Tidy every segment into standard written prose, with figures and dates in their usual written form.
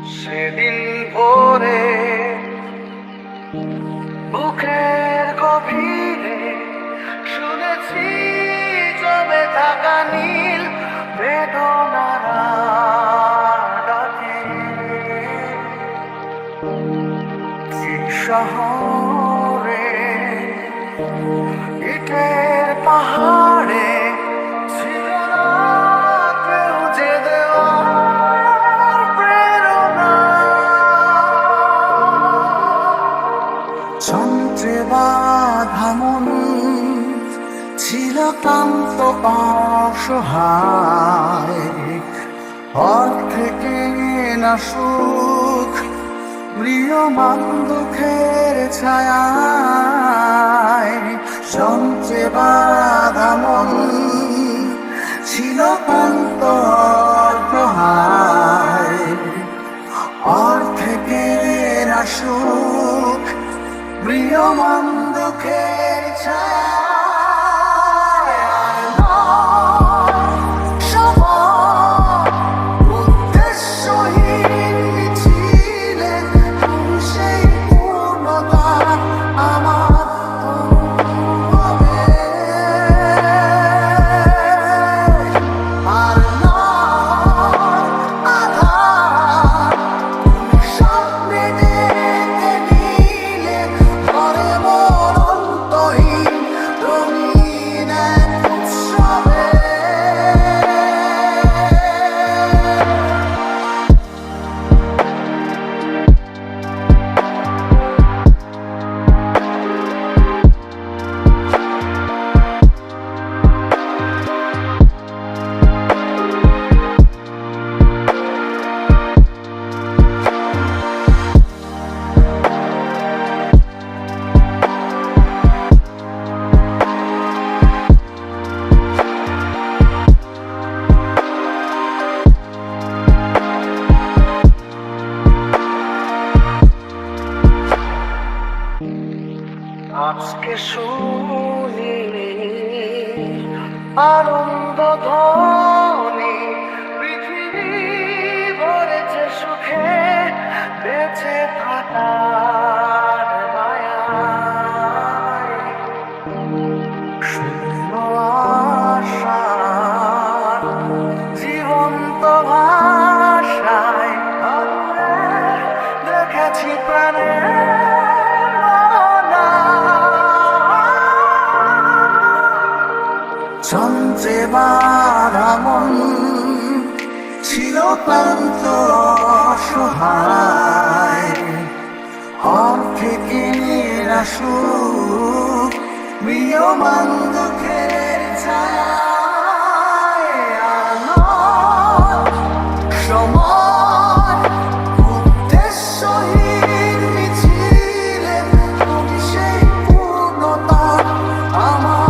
সেদিন ভোরে বুকের গভীরে শুনেছি জমে থাকা নীল বেদনার ডাকে। কি শহরে ইটের পাহাড়ে ছিল না কেউ যে দেওয়ার প্রেরণা। যন্ত্রে বাঁধা মন ছিল ক্লান্ত অসহায়, অর্থে কেনা সুখ ম্রিয়মান দুঃখের ছায়ায়। যন্ত্রে বাঁধা মন ছিল ক্লান্ত অসহায়, অর্থে কেনা সুখ ম্রিয়মান দুঃখের ছায়ায়। আজকে শুনি আনন্দ ধ্বনি, পৃথিবী ভরেছে সুখে বেঁচে থাকার মায়ায়। শূন্য আশার জীবন্ত ভাষায় দেখেছি প্রাণে। যন্ত্রে বাঁধা মন ছিল ক্লান্ত অসহায়, অর্থে কেনা সুখ ম্রিয়মান দুঃখের ছায়ায়। সময় উদ্দেশ্যহীন মিছিলে তুমি সেই পূর্ণতা আমার।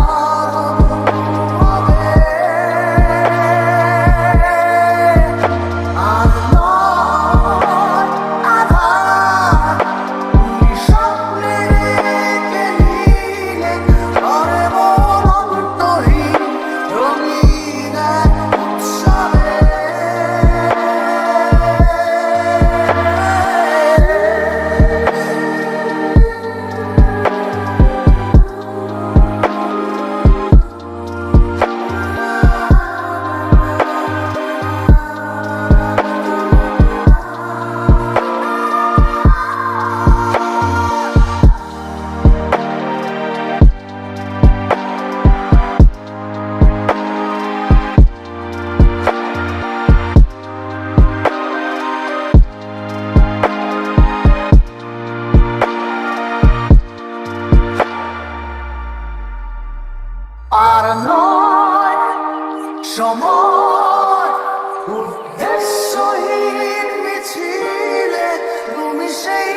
আর নয় সময় উদ্দেশ্যহীন মিছিলে তুমি সেই